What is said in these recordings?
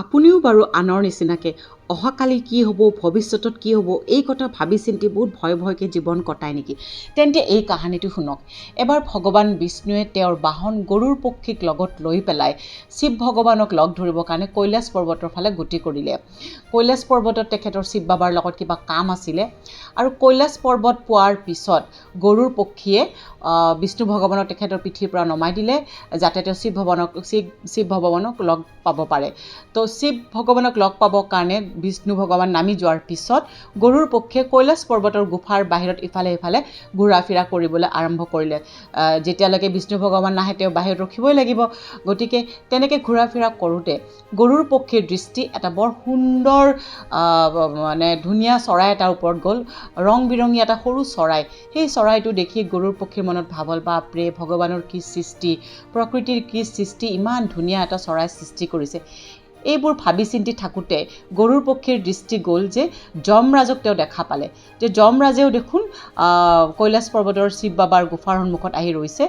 আপুনিও বাৰু আনৰ নিচিনাকৈ অহাকালি কি হ'ব, ভৱিষ্যতত কি হ'ব, এই কথা ভাবি চিন্তি বহুত ভয়কৈ জীৱন কটায় নেকি? তেন্তে এই কাহিনীটো শুনক। এবাৰ ভগৱান বিষ্ণুৱে তেওঁৰ বাহন গৰুৰ পক্ষীক লগত লৈ পেলাই শিৱ ভগৱানক লগ ধৰিবৰ কাৰণে কৈলাশ পৰ্বতৰ ফালে গতি কৰিলে। কৈলাশ পৰ্বতত তেখেতৰ শিৱ বাবাৰ লগত কিবা কাম আছিলে আৰু কৈলাশ পৰ্বত পোৱাৰ পিছত গৰুৰ পক্ষীয়ে বিষ্ণু ভগৱানক তেখেতৰ পিঠিৰ পৰা নমাই দিলে যাতে তেওঁ শিৱ ভগৱানক লগ পাব পাৰে। তো শিৱ ভগৱানক লগ পাবৰ কাৰণে বিষ্ণু ভগৱান নামি যোৱাৰ পিছত গৰুৰ পক্ষে কৈলাশ পৰ্বতৰ গুফাৰ বাহিৰত ইফালে সিফালে ঘূৰা ফিৰা কৰিবলৈ আৰম্ভ কৰিলে। যেতিয়ালৈকে বিষ্ণু ভগৱান নাহে তেওঁ বাহিৰত ৰখিবই লাগিব। গতিকে তেনেকৈ ঘূৰা ফিৰা কৰোঁতে গৰুৰ পক্ষীৰ দৃষ্টি এটা বৰ সুন্দৰ ধুনীয়া চৰাই এটাৰ ওপৰত গ'ল। ৰং বিৰঙী এটা সৰু চৰাই। সেই চৰাইটো দেখি গৰুৰ পক্ষীৰ মনত ভাবল, বাপৰে ভগৱানৰ কি সৃষ্টি, প্ৰকৃতিৰ কি সৃষ্টি, ইমান ধুনীয়া এটা চৰাই সৃষ্টি কৰিছে। এইবোৰ ভাবি চিন্তি থাকোঁতে গৰুৰ পক্ষীৰ দৃষ্টি গ'ল যে যমৰাজক তেওঁ দেখা পালে যে যমৰাজেও দেখোন কৈলাশ পৰ্বতৰ শিৱ বাবাৰ গুফাৰ সন্মুখত আহি ৰৈছে।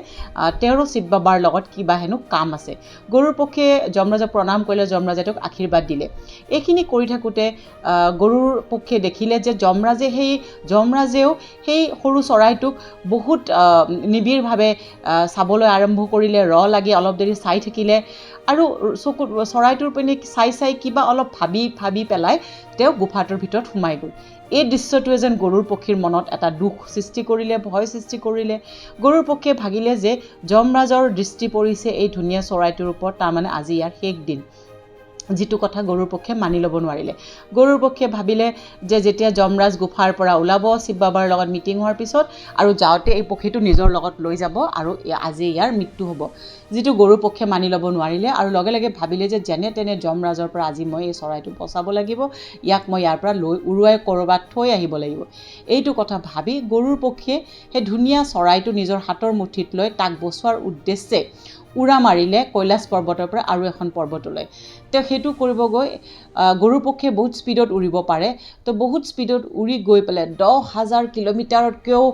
তেওঁৰো শিৱ বাবাৰ লগত কিবা হেনো কাম আছে। গৰুৰ পক্ষীয়ে যমৰাজক প্ৰণাম কৰিলে, যমৰাজে তেওঁক আশীৰ্বাদ দিলে। এইখিনি কৰি থাকোঁতে গৰুৰ পক্ষীয়ে দেখিলে যে যমৰাজেও সেই সৰু চৰাইটোক বহুত নিবিড়ভাৱে চাবলৈ আৰম্ভ কৰিলে। লাগি অলপ দেৰি চাই থাকিলে আৰু চৰাইটোৰ পিনে চাই কিবা অলপ ভাবি পেলাই তেওঁ গুফাটোৰ ভিতৰত সোমাই গ'ল। এই দৃশ্যটোৱে যেন গৰুৰ পক্ষীৰ মনত এটা দুখ সৃষ্টি কৰিলে, ভয় সৃষ্টি কৰিলে। গৰুৰ পক্ষীয়ে ভাবিলে যে যমৰাজৰ দৃষ্টি পৰিছে এই ধুনীয়া চৰাইটোৰ ওপৰত, তাৰমানে আজি ইয়াৰ শেষ দিন। যিটো কথা গৰুৰ পক্ষে মানি ল'ব নোৱাৰিলে। গৰুৰ পক্ষে ভাবিলে যে যেতিয়া যমৰাজ গুফাৰ পৰা ওলাব শিৱ বাবাৰ লগত মিটিং হোৱাৰ পিছত আৰু যাওঁতে এই পক্ষীটো নিজৰ লগত লৈ যাব আৰু আজি ইয়াৰ মৃত্যু হ'ব। যিটো গৰুৰ পক্ষে মানি ল'ব নোৱাৰিলে আৰু লগে লগে ভাবিলে যে যেনে তেনে যমৰাজৰ পৰা আজি মই এই চৰাইটো বচাব লাগিব, ইয়াক মই ইয়াৰ পৰা উৰুৱাই ক'ৰবাত থৈ আহিব লাগিব। এইটো কথা ভাবি গৰুৰ পক্ষীয়ে সেই ধুনীয়া চৰাইটো নিজৰ হাতৰ মুঠিত লৈ তাক বচোৱাৰ উদ্দেশ্যে উৰা মাৰিলে কৈলাশ পৰ্বতৰ পৰা আৰু এখন পৰ্বতলৈ। তেওঁ সেইটো কৰিব গৈ গৰুৰ পক্ষীয়ে বহুত স্পীডত উৰিব পাৰে। তো বহুত স্পীডত উৰি গৈ পেলাই 10,000 কিলোমিটাৰতকৈও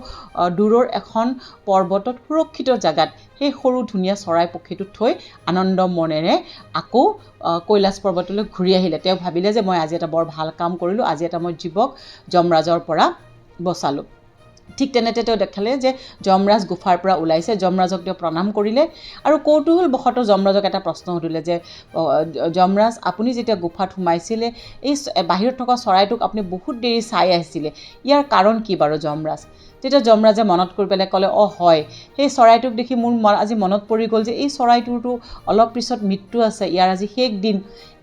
দূৰৰ এখন পৰ্বতত সুৰক্ষিত জেগাত সেই সৰু ধুনীয়া চৰাই পক্ষীটো থৈ আনন্দ মনেৰে আকৌ কৈলাশ পৰ্বতলৈ ঘূৰি আহিলে। তেওঁ ভাবিলে যে মই আজি এটা বৰ ভাল কাম কৰিলোঁ, আজি এটা মই জীৱক যমৰাজৰ পৰা বচালোঁ। ঠিক তেনেতে তেওঁ দেখালে যে যমৰাজ গুফাৰ পৰা ওলাইছে। যমৰাজক তেওঁ প্ৰণাম কৰিলে আৰু কৌতূহলবশতঃ যমৰাজক এটা প্ৰশ্ন সুধিলে যে যমৰাজ, আপুনি যেতিয়া গুফাত সোমাইছিলে এই বাহিৰত থকা চৰাইটোক আপুনি বহুত দেৰি চাই আহিছিলে, ইয়াৰ কাৰণ কি বাৰু যমৰাজ? তেতিয়া যমৰাজে মনত কৰি পেলাই ক'লে, হয়, সেই চৰাইটোক দেখি মোৰ আজি মনত পৰি গ'ল যে এই চৰাইটোৰতো অলপ পিছত মৃত্যু আছে, ইয়াৰ আজি শেষ দিন।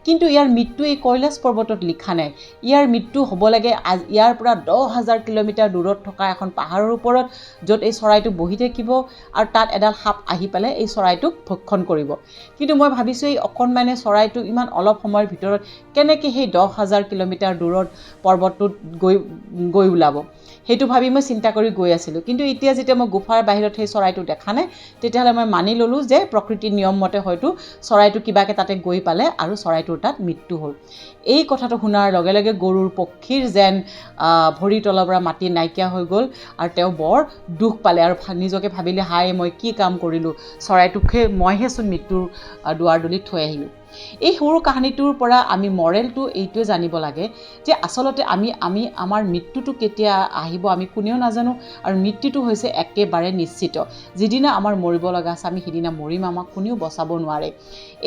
কিন্তু ইয়াৰ মৃত্যু এই কৈলাশ পৰ্বতত লিখা নাই। ইয়াৰ মৃত্যু হ'ব লাগে ইয়াৰ পৰা 10,000 কিলোমিটাৰ দূৰত থকা এখন পাহাৰৰ ওপৰত, য'ত এই চৰাইটো বহি থাকিব আৰু তাত এডাল সাপ আহি পেলাই এই চৰাইটোক ভক্ষণ কৰিব। কিন্তু মই ভাবিছোঁ এই অকণমানে চৰাইটো ইমান অলপ সময়ৰ ভিতৰত কেনেকৈ সেই 10,000 কিলোমিটাৰ দূৰত পৰ্বতটোত গৈ ওলাব, সেইটো ভাবি মই চিন্তা কৰি গৈ আছিলোঁ। কিন্তু এতিয়া যেতিয়া মই গুফাৰ বাহিৰত সেই চৰাইটো দেখা নাই, তেতিয়াহ'লে মই মানি ল'লোঁ যে প্ৰকৃতিৰ নিয়ম মতে হয়তো চৰাইটো কিবাকৈ তাতে গৈ পালে আৰু চৰাইটোৰ তাত মৃত্যু হ'ল। এই কথাটো শুনাৰ লগে লগে গৰুৰ পক্ষীৰ যেন ভৰিৰ তলৰ পৰা মাটি নাইকিয়া হৈ গ'ল আৰু তেওঁ বৰ দুখ পালে আৰু নিজকে ভাবিলে, হাই মই কি কাম কৰিলোঁ, মইহে চোন মৃত্যুৰ দুৱাৰদলিত থৈ আহিলোঁ। এই সৰু কাহিনীটোৰ পৰা আমি মৰেলটো এইটোৱে জানিব লাগে যে আচলতে আমাৰ মৃত্যুটো কেতিয়া আহিব আমি কোনেও নাজানো আৰু মৃত্যুটো হৈছে একেবাৰে নিশ্চিত। যিদিনা আমাৰ মৰিব লগা আছে আমি সিদিনা মৰিম, আমাক কোনেও বচাব নোৱাৰে।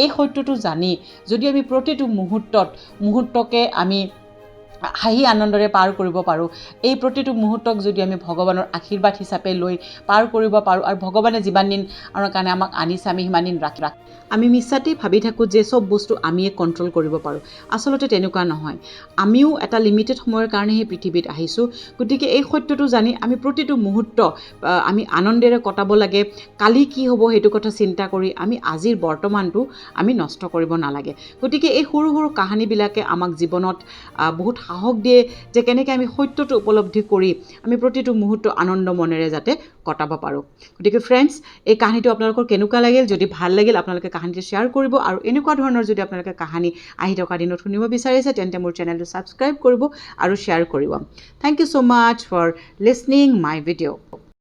এই সত্যটো জানি যদি আমি প্ৰতিটো মুহূৰ্তকে আমি হাঁহি আনন্দৰে পাৰ কৰিব পাৰোঁ, এই প্ৰতিটো মুহূৰ্তক যদি আমি ভগৱানৰ আশীৰ্বাদ হিচাপে লৈ পাৰ কৰিব পাৰোঁ আৰু ভগৱানে যিমান দিন আমাৰ কাৰণে আমাক আনিছে আমি সিমান দিন ৰাখি আমি মিছাতেই ভাবি থাকোঁ যে চব বস্তু আমিয়ে কণ্ট্ৰল কৰিব পাৰোঁ। আচলতে তেনেকুৱা নহয়। আমিও এটা লিমিটেড সময়ৰ কাৰণে সেই পৃথিৱীত আহিছোঁ। গতিকে এই সত্যটো জানি আমি প্ৰতিটো মুহূৰ্ত আমি আনন্দেৰে কটাব লাগে। কালি কি হ'ব সেইটো কথা চিন্তা কৰি আমি আজিৰ বৰ্তমানটো আমি নষ্ট কৰিব নালাগে। গতিকে এই সৰু সৰু কাহিনীবিলাকে আমাক জীৱনত বহুত সাহস দিয়ে যে কেনেকৈ আমি সত্যটো উপলব্ধি কৰি আমি প্ৰতিটো মুহূৰ্ত আনন্দ মনেৰে যাতে কটাব পাৰোঁ। গতিকে ফ্ৰেণ্ডছ, এই কাহিনীটো আপোনালোকৰ কেনেকুৱা লাগিল? যদি ভাল লাগিল আপোনালোকে কাহিনীটো শ্বেয়াৰ কৰিব আৰু এনেকুৱা ধৰণৰ যদি আপোনালোকে কাহিনী আহি থকা দিনত শুনিব বিচাৰিছে তেন্তে মোৰ চেনেলটো ছাবস্ক্ৰাইব কৰিব আৰু শ্বেয়াৰ কৰিব। Thank you so' much for listening my video'.